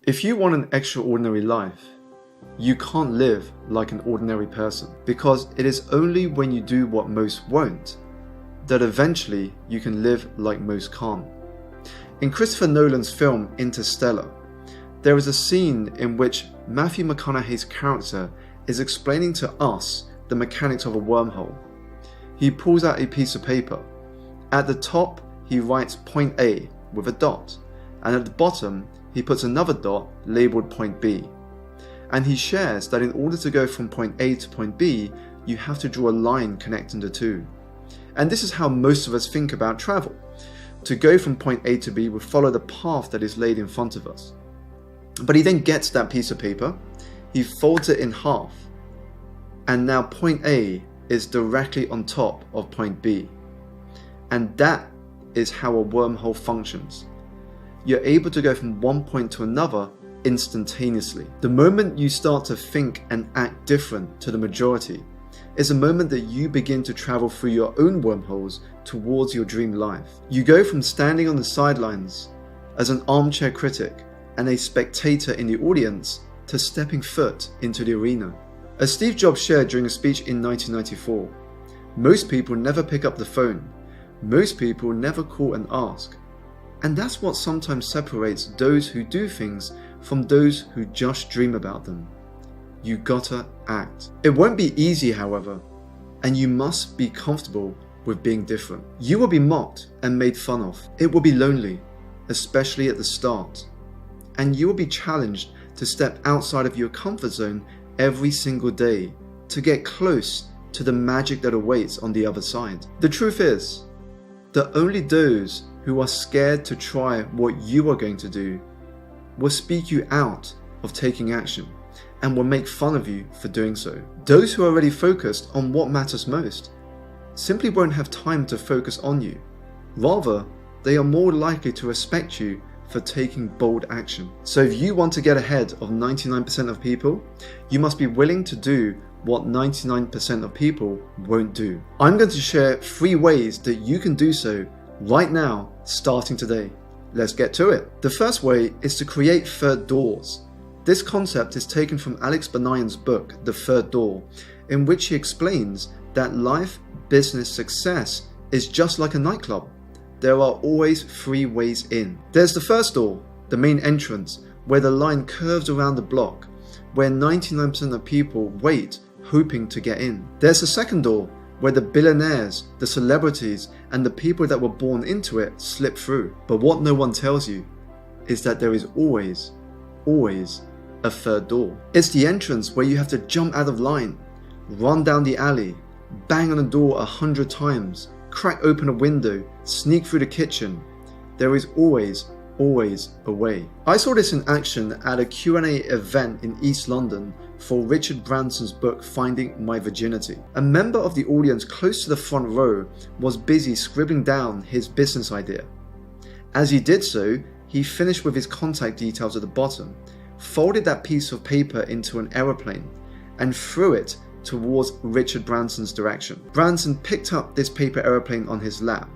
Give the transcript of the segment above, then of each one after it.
If you want an extraordinary life, you can't live like an ordinary person, because it is only when you do what most won't that eventually you can live like most can't. In Christopher Nolan's film Interstellar, there is a scene in which Matthew McConaughey's character is explaining to us the mechanics of a wormhole. He pulls out a piece of paper. At the top, he writes point A with a dot, and at the bottom, he puts another dot labeled point B. And he shares that in order to go from point A to point B, you have to draw a line connecting the two. And this is how most of us think about travel. To go from point A to B, we follow the path that is laid in front of us. But he then gets that piece of paper, he folds it in half, and now point A is directly on top of point B. And that is how a wormhole functions. You're able to go from one point to another instantaneously. The moment you start to think and act different to the majority is the moment that you begin to travel through your own wormholes towards your dream life. You go from standing on the sidelines as an armchair critic and a spectator in the audience to stepping foot into the arena. As Steve Jobs shared during a speech in 1994, most people never pick up the phone. Most people never call and ask. And that's what sometimes separates those who do things from those who just dream about them. You gotta act. It won't be easy, however, and you must be comfortable with being different. You will be mocked and made fun of. It will be lonely, especially at the start. And you will be challenged to step outside of your comfort zone every single day to get close to the magic that awaits on the other side. The truth is that only those who are scared to try what you are going to do will speak you out of taking action and will make fun of you for doing so. Those who are already focused on what matters most simply won't have time to focus on you. Rather, they are more likely to respect you for taking bold action. So if you want to get ahead of 99% of people, you must be willing to do what 99% of people won't do. I'm going to share 3 ways that you can do so right now, starting today. Let's get to it. The first way is to create third doors. This concept is taken from Alex Banayan's book, The Third Door, in which he explains that life, business, success is just like a nightclub. There are always 3 ways in. There's the first door, the main entrance, where the line curves around the block, where 99% of people wait, hoping to get in. There's the second door, where the billionaires, the celebrities, and the people that were born into it slip through. But what no one tells you is that there is always a third door. It's the entrance where you have to jump out of line, run down the alley, bang on a door 100 times, crack open a window, sneak through the kitchen. There is always a way. I saw this in action at a Q&A event in East London for Richard Branson's book Finding My Virginity. A member of the audience close to the front row was busy scribbling down his business idea. As he did so, he finished with his contact details at the bottom, folded that piece of paper into an aeroplane, and threw it towards Richard Branson's direction. Branson picked up this paper aeroplane on his lap.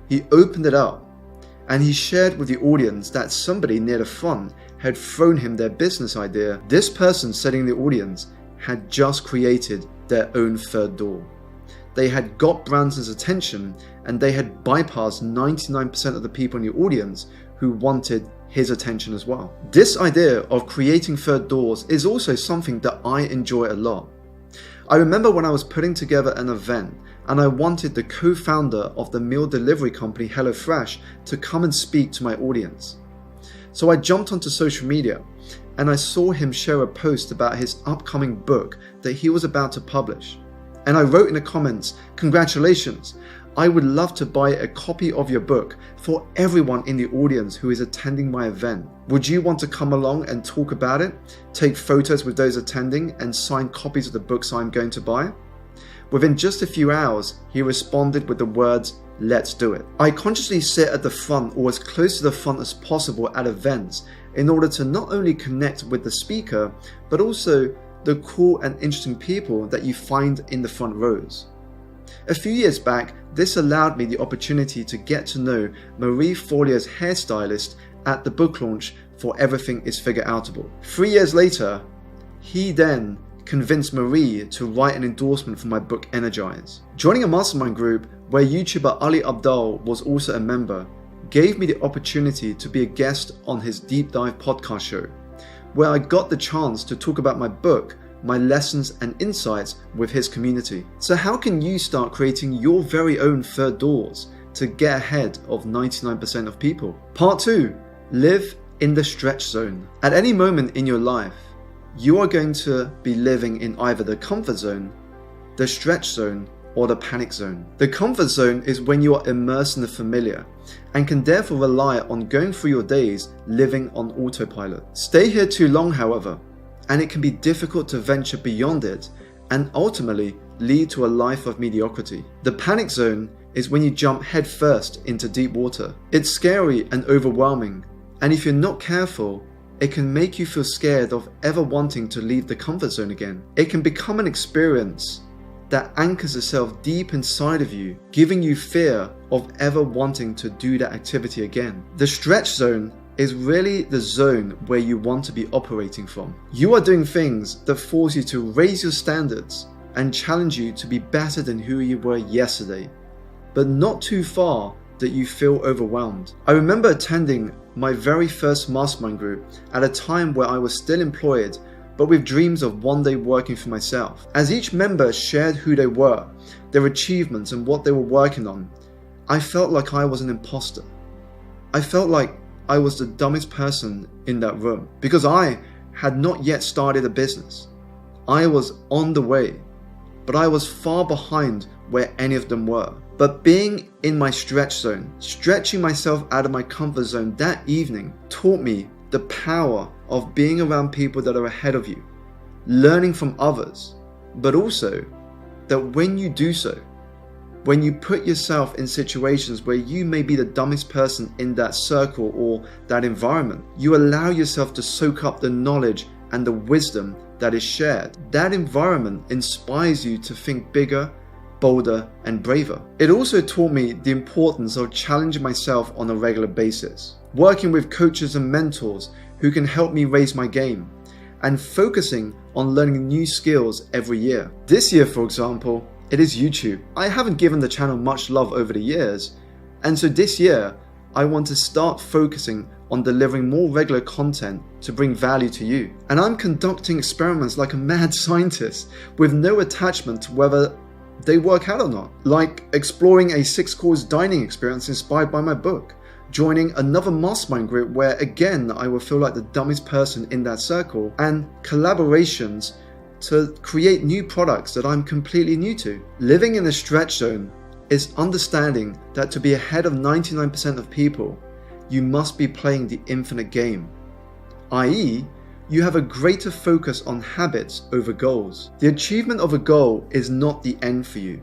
He opened it up, and he shared with the audience that somebody near the front had thrown him their business idea. This person sitting in the audience had just created their own third door. They had got Branson's attention, and they had bypassed 99% of the people in the audience who wanted his attention as well. This idea of creating third doors is also something that I enjoy a lot. I remember when I was putting together an event and I wanted the co-founder of the meal delivery company HelloFresh to come and speak to my audience. So I jumped onto social media and I saw him share a post about his upcoming book that he was about to publish. And I wrote in the comments, "Congratulations, I would love to buy a copy of your book for everyone in the audience who is attending my event. Would you want to come along and talk about it, take photos with those attending, and sign copies of the books I'm going to buy?" Within just a few hours, he responded with the words, "Let's do it." I consciously sit at the front or as close to the front as possible at events in order to not only connect with the speaker, but also the cool and interesting people that you find in the front rows. A few years back, this allowed me the opportunity to get to know Marie Forleo's hairstylist at the book launch for everything is figure outable. 3 years later, he then convinced Marie to write an endorsement for my book Energize. Joining a mastermind group where YouTuber Ali Abdaal was also a member gave me the opportunity to be a guest on his deep dive podcast show, where I got the chance to talk about my book, my lessons and insights with his community. So how can you start creating your very own third doors to get ahead of 99% of people? Part 2, live in the stretch zone. At any moment in your life, you are going to be living in either the comfort zone, the stretch zone, or the panic zone. The comfort zone is when you are immersed in the familiar and can therefore rely on going through your days living on autopilot. Stay here too long, however, and it can be difficult to venture beyond it and ultimately lead to a life of mediocrity. The panic zone is when you jump headfirst into deep water. It's scary and overwhelming, and if you're not careful, it can make you feel scared of ever wanting to leave the comfort zone again. It can become an experience that anchors itself deep inside of you, giving you fear of ever wanting to do that activity again. The stretch zone is really the zone where you want to be operating from. You are doing things that force you to raise your standards and challenge you to be better than who you were yesterday, but not too far that you feel overwhelmed. I remember attending my very first mastermind group at a time where I was still employed, but with dreams of one day working for myself. As each member shared who they were, their achievements and what they were working on, I felt like I was an imposter. I felt like I was the dumbest person in that room because I had not yet started a business. I was on the way, but I was far behind where any of them were. But being in my stretch zone, stretching myself out of my comfort zone that evening taught me the power of being around people that are ahead of you, learning from others, but also that when you do so, when you put yourself in situations where you may be the dumbest person in that circle or that environment, you allow yourself to soak up the knowledge and the wisdom that is shared. That environment inspires you to think bigger, bolder, and braver. It also taught me the importance of challenging myself on a regular basis, working with coaches and mentors who can help me raise my game, and focusing on learning new skills every year. This year, for example, it is YouTube. I haven't given the channel much love over the years, and so this year, I want to start focusing on delivering more regular content to bring value to you. And I'm conducting experiments like a mad scientist with no attachment to whether they work out or not, like exploring a 6-course dining experience inspired by my book, joining another mastermind group where again I will feel like the dumbest person in that circle, and collaborations to create new products that I'm completely new to. Living in the stretch zone is understanding that to be ahead of 99% of people, you must be playing the infinite game, i.e., you have a greater focus on habits over goals. The achievement of a goal is not the end for you.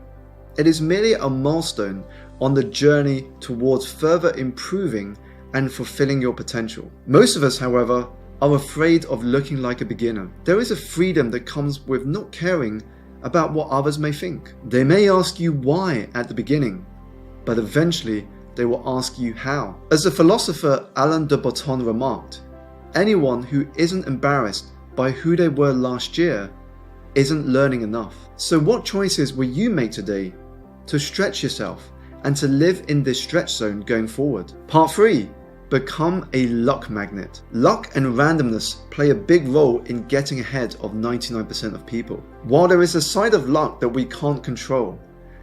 It is merely a milestone on the journey towards further improving and fulfilling your potential. Most of us, however, are afraid of looking like a beginner. There is a freedom that comes with not caring about what others may think. They may ask you why at the beginning, but eventually they will ask you how. As the philosopher Alain de Botton remarked, anyone who isn't embarrassed by who they were last year isn't learning enough. So what choices will you make today to stretch yourself and to live in this stretch zone going forward? Part 3. Become a luck magnet. Luck and randomness play a big role in getting ahead of 99% of people. While there is a side of luck that we can't control,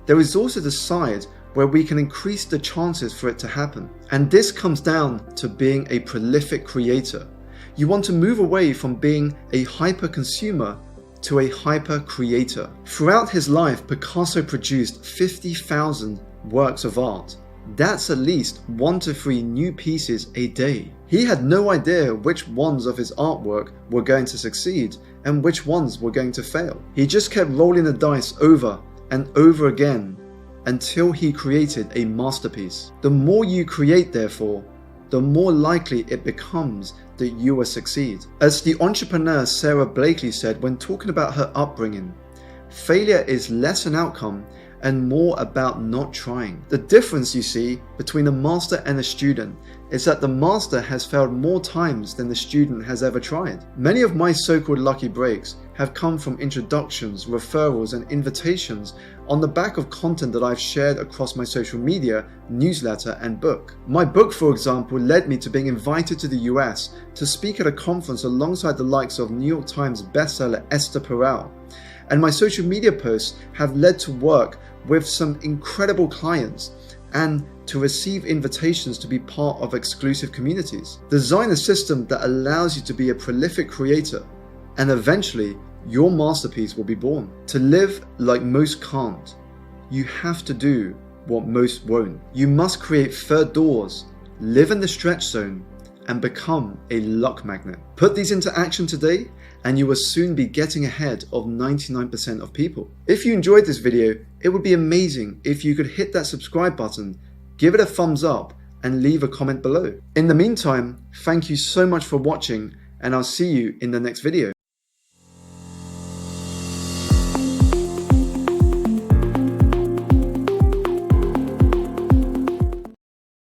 there is also the side where we can increase the chances for it to happen. And this comes down to being a prolific creator. You want to move away from being a hyper consumer to a hyper creator. Throughout his life, Picasso produced 50,000 works of art. That's at least 1 to 3 new pieces a day. He had no idea which ones of his artwork were going to succeed and which ones were going to fail. He just kept rolling the dice over and over again until he created a masterpiece. The more you create, therefore, the more likely it becomes that you will succeed. As the entrepreneur Sarah Blakely said when talking about her upbringing, failure is less an outcome and more about not trying. The difference, you see, between a master and a student is that the master has failed more times than the student has ever tried. Many of my so-called lucky breaks have come from introductions, referrals, and invitations on the back of content that I've shared across my social media, newsletter, and book. My book, for example, led me to being invited to the US to speak at a conference alongside the likes of New York Times bestseller Esther Perel. And my social media posts have led to work with some incredible clients and to receive invitations to be part of exclusive communities. Design a system that allows you to be a prolific creator, and eventually your masterpiece will be born. To live like most can't, you have to do what most won't. You must create third doors, live in the stretch zone, and become a luck magnet. Put these into action today, and you will soon be getting ahead of 99% of people. If you enjoyed this video, it would be amazing if you could hit that subscribe button, give it a thumbs up, and leave a comment below. In the meantime, thank you so much for watching, and I'll see you in the next video.